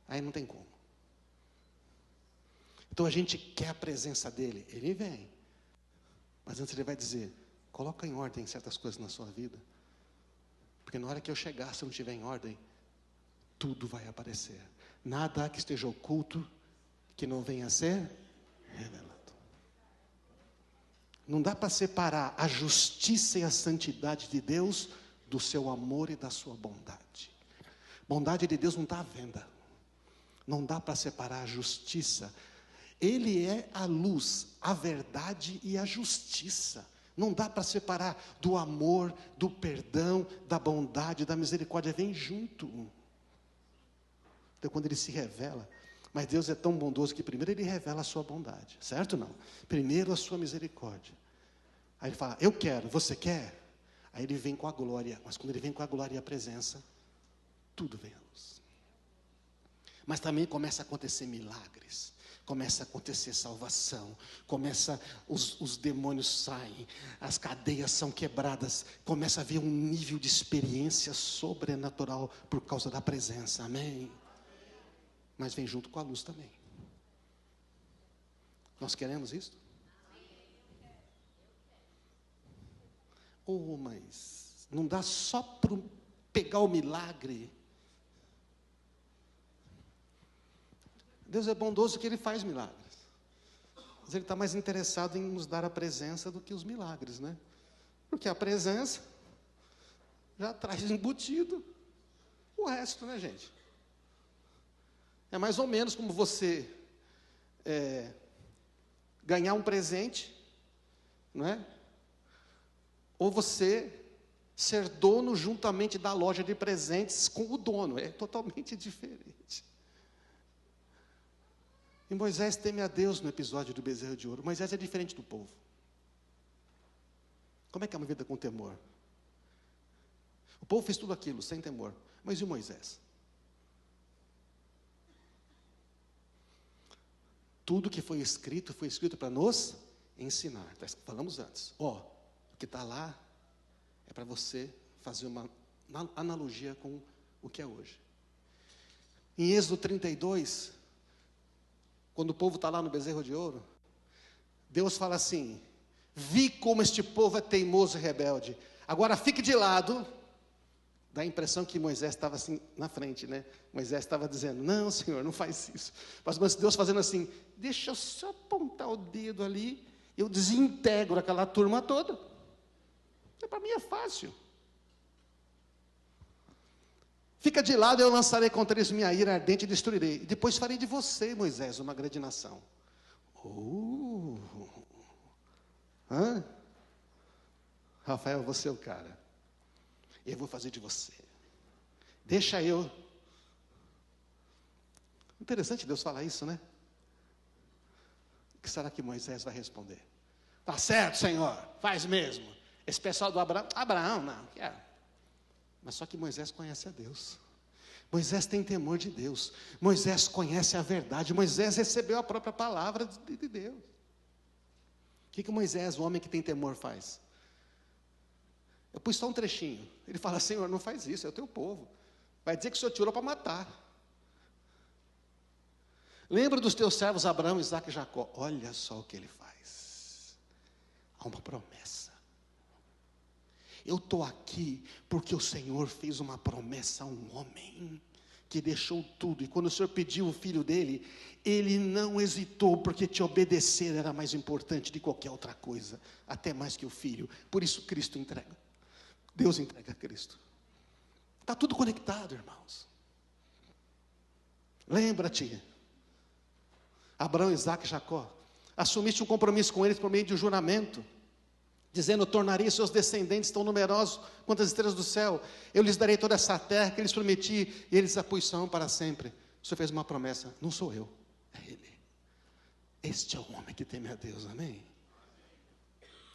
Aí não tem como. Então a gente quer a presença dele, ele vem. Mas antes ele vai dizer, coloca em ordem certas coisas na sua vida. Porque na hora que eu chegar, se eu não estiver em ordem, tudo vai aparecer. Nada que esteja oculto, que não venha a ser revelado. Não dá para separar a justiça e a santidade de Deus do seu amor e da sua bondade. Bondade de Deus não está à venda. Não dá para separar a justiça. Ele é a luz, a verdade e a justiça. Não dá para separar do amor, do perdão, da bondade, da misericórdia. Vem junto. Então quando ele se revela, mas Deus é tão bondoso que primeiro ele revela a sua bondade, certo ou não? Primeiro a sua misericórdia. Aí ele fala, eu quero, você quer? Aí ele vem com a glória, mas quando ele vem com a glória e a presença, tudo vem à luz. Mas também começa a acontecer milagres, começa a acontecer salvação, os demônios saem, as cadeias são quebradas, começa a haver um nível de experiência sobrenatural por causa da presença, amém? Mas vem junto com a luz também. Nós queremos isso? Oh, mas não dá só para pegar o milagre. Deus é bondoso que Ele faz milagres. Mas Ele está mais interessado em nos dar a presença do que os milagres, né? Porque a presença já traz embutido o resto, né, gente? É mais ou menos como você ganhar um presente, não é? Ou você ser dono juntamente da loja de presentes com o dono. É totalmente diferente. E Moisés teme a Deus no episódio do bezerro de ouro. Moisés é diferente do povo. Como é que é uma vida com temor? O povo fez tudo aquilo sem temor. Mas e o Moisés? Tudo que foi escrito para nos ensinar. Falamos antes. O que está lá é para você fazer uma analogia com o que é hoje. Em Êxodo 32, quando o povo está lá no bezerro de ouro, Deus fala assim, vi como este povo é teimoso e rebelde, agora fique de lado. Dá a impressão que Moisés estava assim na frente, né? Moisés estava dizendo, não, Senhor, não faz isso. Mas Deus fazendo assim, deixa eu só apontar o dedo ali, eu desintegro aquela turma toda. Para mim é fácil. Fica de lado, eu lançarei contra eles minha ira ardente e destruirei. E depois farei de você, Moisés, uma grande nação. Rafael, você é o cara. Eu vou fazer de você. Deixa eu. Interessante Deus falar isso, né? O que será que Moisés vai responder? Tá certo, Senhor, faz mesmo. Esse pessoal do Abraão, não, quer. Mas só que Moisés conhece a Deus. Moisés tem temor de Deus. Moisés conhece a verdade. Moisés recebeu a própria palavra de Deus. O que Moisés, o homem que tem temor, faz? Eu pus só um trechinho. Ele fala, Senhor, não faz isso, é o teu povo. Vai dizer que o Senhor tirou para matar. Lembra dos teus servos Abraão, Isaque e Jacó. Olha só o que ele faz. Há uma promessa. Eu estou aqui porque o Senhor fez uma promessa a um homem que deixou tudo. E quando o Senhor pediu o filho dele, ele não hesitou, porque te obedecer era mais importante de qualquer outra coisa, até mais que o filho. Por isso Cristo entrega. Deus entrega a Cristo. Está tudo conectado, irmãos. Lembra-te. Abraão, Isaque e Jacó. Assumiste um compromisso com eles por meio de um juramento, dizendo, tornarei seus descendentes tão numerosos quanto as estrelas do céu. Eu lhes darei toda essa terra que lhes prometi, e eles a possuirão para sempre. O Senhor fez uma promessa, não sou eu, é Ele. Este é o homem que teme a Deus, amém?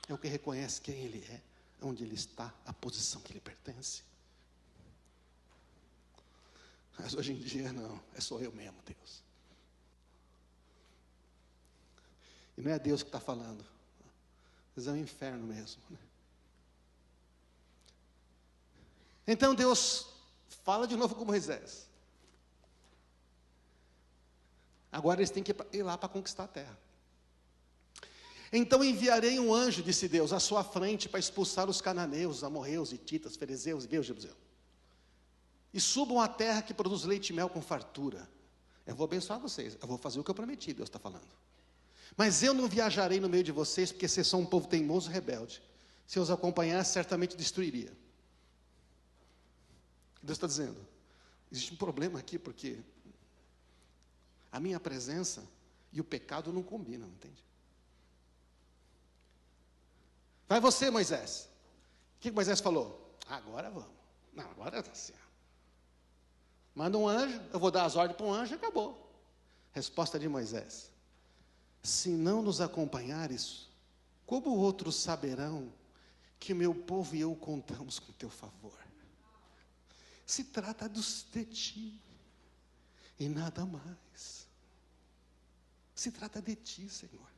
É o que reconhece quem Ele é, onde Ele está, a posição que Ele pertence. Mas hoje em dia não, é só eu mesmo, Deus. E não é Deus que está falando. Mas é um inferno mesmo, né? Então Deus fala de novo com Moisés. Agora eles têm que ir lá para conquistar a terra. Então enviarei um anjo, disse Deus, à sua frente para expulsar os cananeus, os amorreus, hititas, ferezeus, heveus, jebuseus. E subam à terra que produz leite e mel com fartura. Eu vou abençoar vocês, eu vou fazer o que eu prometi, Deus está falando. Mas eu não viajarei no meio de vocês, porque vocês são um povo teimoso e rebelde. Se eu os acompanhasse, certamente destruiria. Deus está dizendo, existe um problema aqui, porque a minha presença e o pecado não combinam, entende? Vai você, Moisés. O que Moisés falou? Agora vamos. Não, agora está assim. Manda um anjo, eu vou dar as ordens para um anjo e acabou. Resposta de Moisés: se não nos acompanhares, como outros saberão que o meu povo e eu contamos com teu favor? Se trata de ti e nada mais. Se trata de ti, Senhor.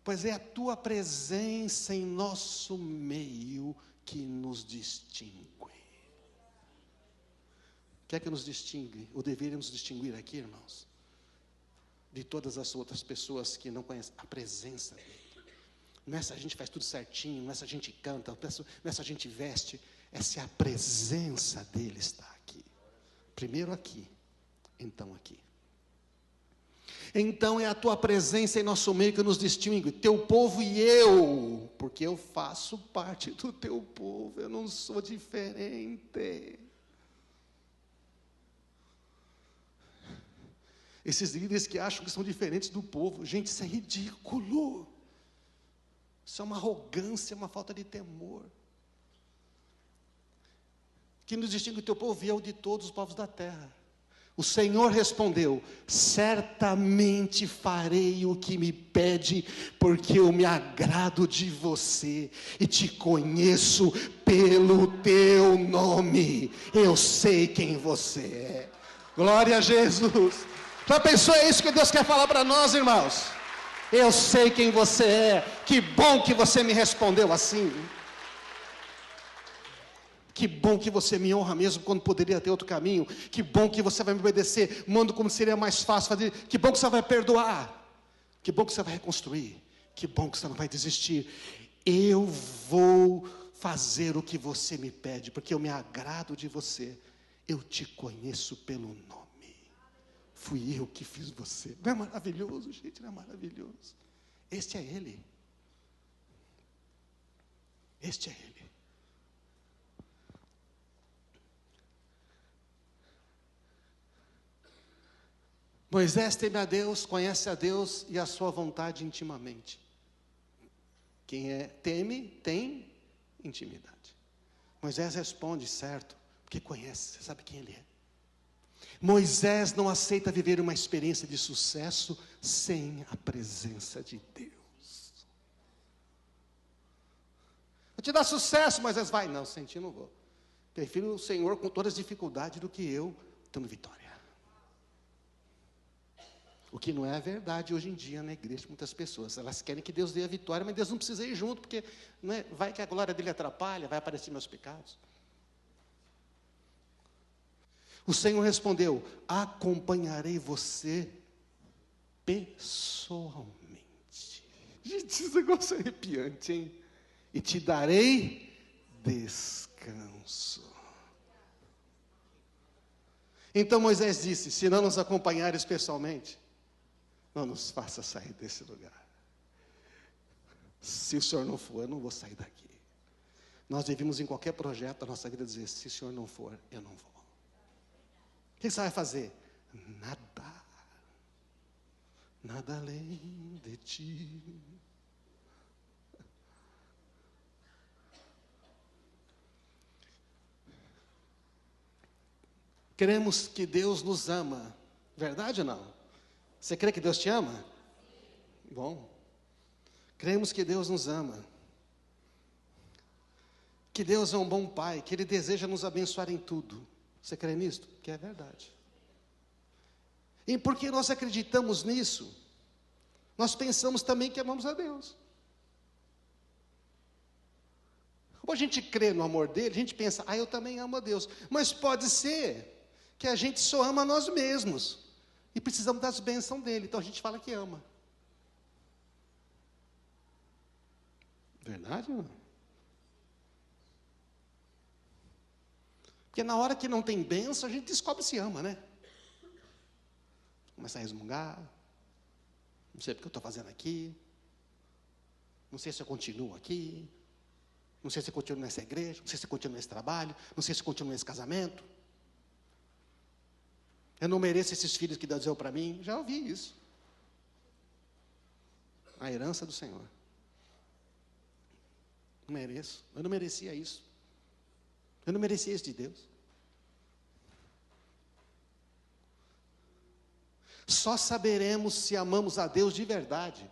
Pois é a tua presença em nosso meio que nos distingue. O que é que nos distingue? Ou deveríamos distinguir aqui, irmãos? De todas as outras pessoas que não conhecem a presença dele. Não é se a gente faz tudo certinho, não é se a gente canta, não é se a gente veste, é se a presença dele está aqui. Primeiro aqui, então aqui. Então é a tua presença em nosso meio que nos distingue, teu povo e eu, porque eu faço parte do teu povo, eu não sou diferente. Esses líderes que acham que são diferentes do povo, gente, isso é ridículo. Isso é uma arrogância, uma falta de temor. Que nos distingue o teu povo e eu de todos os povos da terra. O Senhor respondeu: certamente farei o que me pede, porque eu me agrado de você e te conheço pelo teu nome. Eu sei quem você é. Glória a Jesus. Já pensou, é isso que Deus quer falar para nós, irmãos? Eu sei quem você é. Que bom que você me respondeu assim. Que bom que você me honra mesmo quando poderia ter outro caminho. Que bom que você vai me obedecer, mando como seria mais fácil fazer. Que bom que você vai perdoar. Que bom que você vai reconstruir. Que bom que você não vai desistir. Eu vou fazer o que você me pede, porque eu me agrado de você. Eu te conheço pelo nome. Fui eu que fiz você. Não é maravilhoso, gente? Não é maravilhoso? Este é Ele. Este é Ele. Moisés teme a Deus, conhece a Deus e a sua vontade intimamente. Quem teme, tem intimidade. Moisés responde certo, porque conhece, sabe quem ele é. Moisés não aceita viver uma experiência de sucesso sem a presença de Deus. Vou te dar sucesso, Moisés. Vai, não, sem ti não vou. Prefiro o Senhor com todas as dificuldades do que eu tendo vitória. O que não é verdade hoje em dia na igreja de muitas pessoas. Elas querem que Deus dê a vitória, mas Deus não precisa ir junto, porque não é, vai que a glória dele atrapalha, vai aparecer meus pecados. O Senhor respondeu: acompanharei você pessoalmente. Gente, esse negócio é arrepiante, hein? E te darei descanso. Então Moisés disse: se não nos acompanhares pessoalmente, não nos faça sair desse lugar. Se o Senhor não for, eu não vou sair daqui. Nós devemos em qualquer projeto da nossa vida dizer: se o Senhor não for, eu não vou. O que você vai fazer? Nada. Nada além de ti. Cremos que Deus nos ama. Verdade ou não? Você crê que Deus te ama? Bom. Cremos que Deus nos ama. Que Deus é um bom Pai, que Ele deseja nos abençoar em tudo. Você crê nisso? Que é verdade. E porque nós acreditamos nisso, nós pensamos também que amamos a Deus. Como a gente crê no amor dele, a gente pensa: eu também amo a Deus. Mas pode ser que a gente só ama a nós mesmos. E precisamos das bênçãos dele. Então a gente fala que ama. Verdade ou não? Porque na hora que não tem bênção, a gente descobre se ama, né? Começa a resmungar. Não sei porque eu estou fazendo aqui. Não sei se eu continuo aqui. Não sei se eu continuo nessa igreja. Não sei se eu continuo nesse trabalho. Não sei se eu continuo nesse casamento. Eu não mereço esses filhos que Deus deu para mim. Já ouvi isso. A herança do Senhor. Não mereço. Eu não merecia isso. Eu não merecia isso de Deus. Só saberemos se amamos a Deus de verdade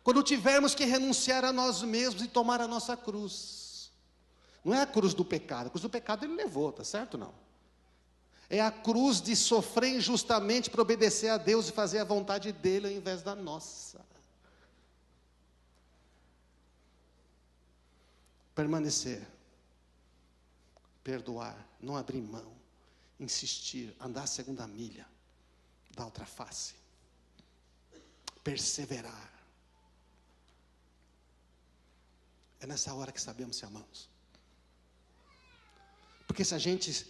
quando tivermos que renunciar a nós mesmos e tomar a nossa cruz. Não é a cruz do pecado. A cruz do pecado ele levou, tá certo ou não? É a cruz de sofrer injustamente para obedecer a Deus e fazer a vontade dele ao invés da nossa. Permanecer, perdoar, não abrir mão, insistir, andar a segunda milha, dar outra face, perseverar. É nessa hora que sabemos se amamos. Porque se a gente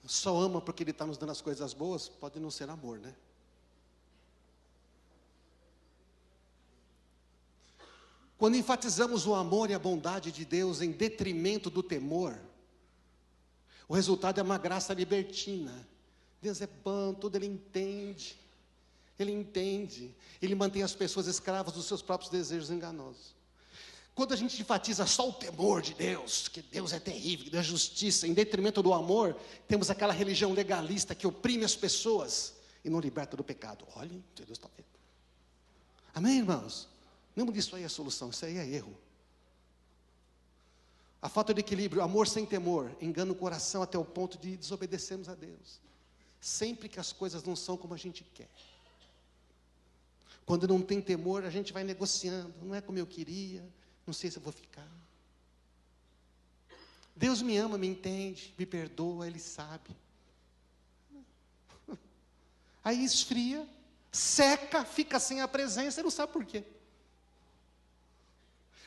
só ama porque Ele está nos dando as coisas boas, pode não ser amor, né? Quando enfatizamos o amor e a bondade de Deus em detrimento do temor, o resultado é uma graça libertina. Deus é bom, tudo Ele entende. Ele entende. Ele mantém as pessoas escravas dos seus próprios desejos enganosos. Quando a gente enfatiza só o temor de Deus, que Deus é terrível, que Deus é justiça, em detrimento do amor, temos aquela religião legalista que oprime as pessoas e não liberta do pecado. Olhem, Deus está vendo. Amém, irmãos? Não disso aí é a solução, isso aí é erro. A falta de equilíbrio, amor sem temor, engana o coração até o ponto de desobedecermos a Deus. Sempre que as coisas não são como a gente quer. Quando não tem temor, a gente vai negociando. Não é como eu queria, não sei se eu vou ficar. Deus me ama, me entende, me perdoa, Ele sabe. Aí esfria, seca, fica sem a presença, e não sabe por quê.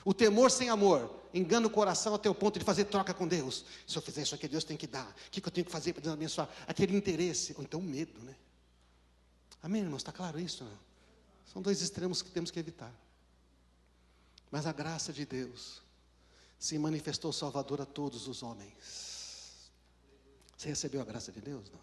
O temor sem amor engana o coração até o ponto de fazer troca com Deus. Se eu fizer isso aqui, Deus tem que dar. O que eu tenho que fazer para Deus abençoar? Aquele interesse, ou então medo, né? Amém, irmãos? Está claro isso? Não? São dois extremos que temos que evitar. Mas a graça de Deus se manifestou salvador a todos os homens. Você recebeu a graça de Deus? Não.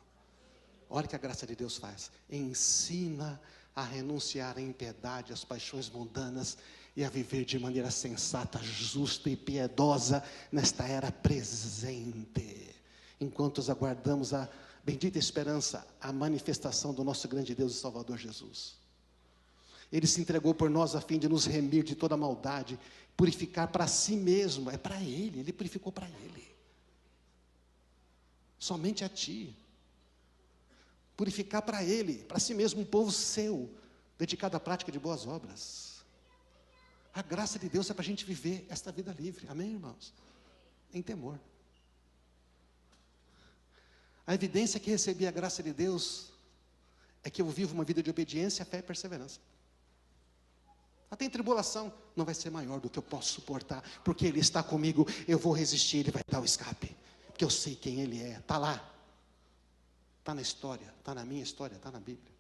Olha o que a graça de Deus faz. Ensina a renunciar à impiedade, às paixões mundanas e a viver de maneira sensata, justa e piedosa nesta era presente. Enquanto aguardamos a bendita esperança, a manifestação do nosso grande Deus e Salvador Jesus. Ele se entregou por nós a fim de nos remir de toda maldade, purificar para si mesmo, é para Ele, Ele purificou para Ele. Somente a ti. Purificar para Ele, para si mesmo, um povo seu, dedicado à prática de boas obras. A graça de Deus é para a gente viver esta vida livre, amém, irmãos? Em temor. A evidência que recebi a graça de Deus é que eu vivo uma vida de obediência, fé e perseverança. Até em tribulação, não vai ser maior do que eu posso suportar, porque Ele está comigo, eu vou resistir, Ele vai dar o escape, porque eu sei quem Ele é, está lá, está na história, está na minha história, está na Bíblia.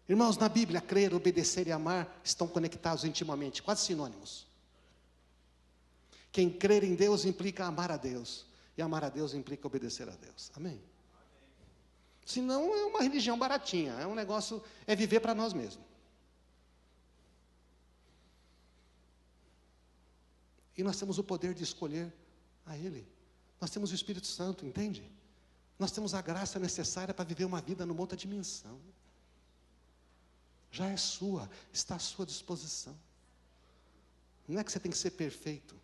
Irmãos, na Bíblia, crer, obedecer e amar estão conectados intimamente, quase sinônimos. Quem crer em Deus implica amar a Deus, e amar a Deus implica obedecer a Deus, amém? Senão é uma religião baratinha, é um negócio, é viver para nós mesmos. E nós temos o poder de escolher a Ele. Nós temos o Espírito Santo, entende? Nós temos a graça necessária para viver uma vida numa outra dimensão. Já é sua, está à sua disposição. Não é que você tem que ser perfeito.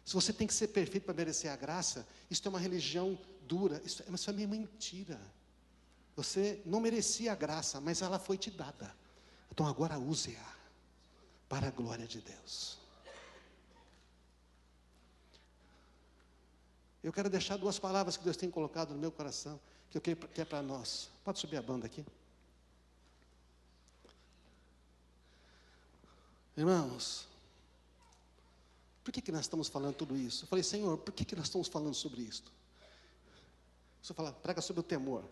Se você tem que ser perfeito para merecer a graça, isso é uma religião dura, isso é uma mentira. Você não merecia a graça, mas ela foi te dada. Então agora use-a para a glória de Deus. Eu quero deixar duas palavras que Deus tem colocado no meu coração, que eu creio que é para nós. Pode subir a banda aqui. Irmãos, por que nós estamos falando tudo isso? Eu falei, Senhor, por que nós estamos falando sobre isso? Você fala, prega sobre o temor.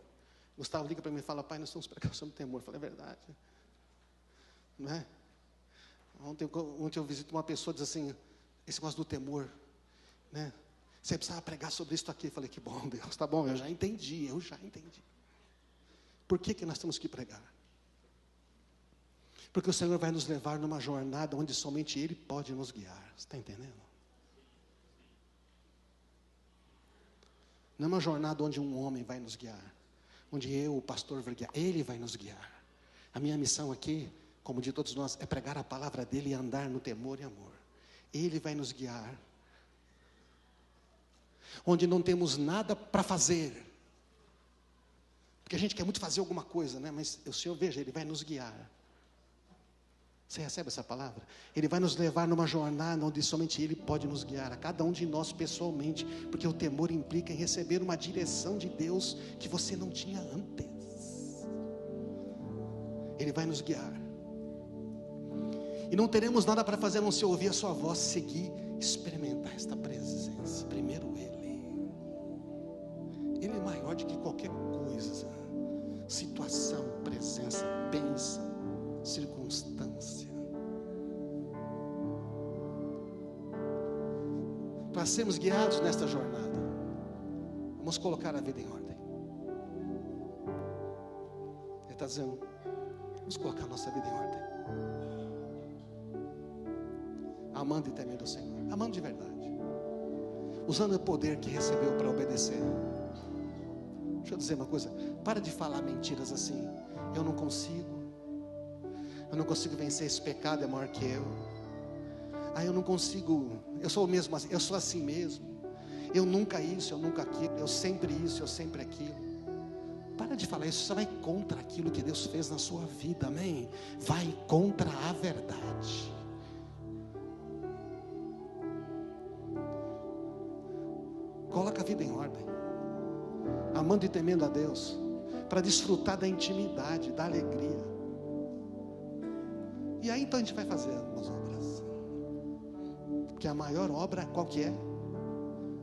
Gustavo liga para mim e fala, pai, nós estamos pregando sobre o temor. Eu falei, é verdade. Não é? Ontem eu visito uma pessoa e diz assim, esse negócio do temor, né? Você precisava pregar sobre isso aqui. Eu falei, que bom, Deus, tá bom, eu já entendi. Por que nós temos que pregar? Porque o Senhor vai nos levar numa jornada onde somente Ele pode nos guiar. Você está entendendo? Não é uma jornada onde um homem vai nos guiar, onde eu, o pastor, vai guiar. Ele vai nos guiar. A minha missão aqui, como de todos nós, é pregar a palavra dEle e andar no temor e amor. Ele vai nos guiar. Onde não temos nada para fazer. Porque a gente quer muito fazer alguma coisa, né? Mas o Senhor, veja, Ele vai nos guiar. Você recebe essa palavra? Ele vai nos levar numa jornada onde somente Ele pode nos guiar, a cada um de nós pessoalmente, porque o temor implica em receber uma direção de Deus que você não tinha antes. Ele vai nos guiar. E não teremos nada para fazer a não ser ouvir a sua voz, seguir, experimentar esta presença. Primeiro Ele. Ele é maior do que qualquer coisa, situação, presença, bênção, circunstância. Para sermos guiados nesta jornada, vamos colocar a vida em ordem. Ele está dizendo, vamos colocar a nossa vida em ordem, amando e temendo o Senhor, amando de verdade, usando o poder que recebeu para obedecer. Deixa eu dizer uma coisa, para de falar mentiras assim, eu não consigo vencer esse pecado, é maior que eu. Eu não consigo, eu sou mesmo assim, eu sou assim mesmo. Eu nunca isso, eu nunca aquilo, eu sempre isso, eu sempre aquilo. Para de falar isso, você vai contra aquilo que Deus fez na sua vida, amém? Vai contra a verdade. Coloca a vida em ordem, amando e temendo a Deus, para desfrutar da intimidade, da alegria. E aí então a gente vai fazer algumas obras. Porque a maior obra, qual que é?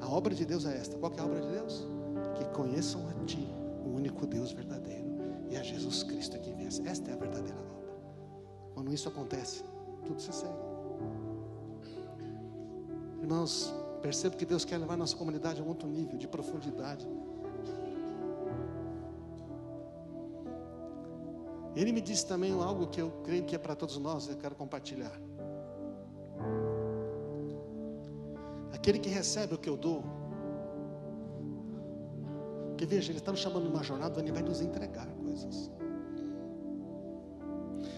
A obra de Deus é esta. Qual que é a obra de Deus? Que conheçam a Ti, o único Deus verdadeiro, e a Jesus Cristo que vence. Esta é a verdadeira obra. Quando isso acontece, tudo se segue. Irmãos, percebo que Deus quer levar a nossa comunidade a um outro nível de profundidade. Ele me disse também algo que eu creio que é para todos nós, eu quero compartilhar. Aquele que recebe o que eu dou, porque veja, Ele está nos chamando numa jornada onde Ele vai nos entregar coisas.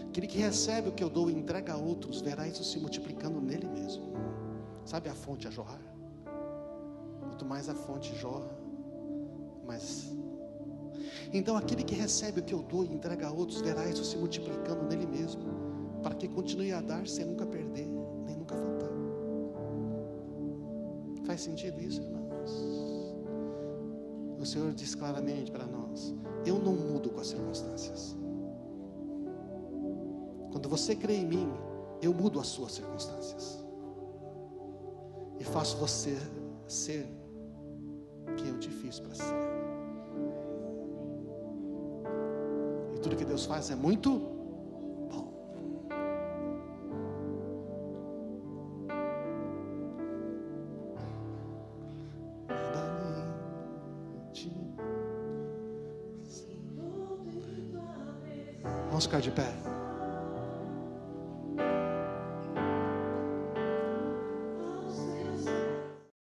Aquele que recebe o que eu dou e entrega a outros, verá isso se multiplicando nele mesmo. Sabe a fonte a jorrar? Quanto mais a fonte jorra, mais... Então aquele que recebe o que eu dou e entrega a outros, verá isso se multiplicando nele mesmo, para que continue a dar sem nunca perder, nem nunca faltar. Faz sentido isso, irmãos? O Senhor diz claramente para nós, eu não mudo com as circunstâncias. Quando você crê em mim, eu mudo as suas circunstâncias e faço você ser quem eu te fiz para ser. E tudo que Deus faz é muito bom. Vamos ficar de pé.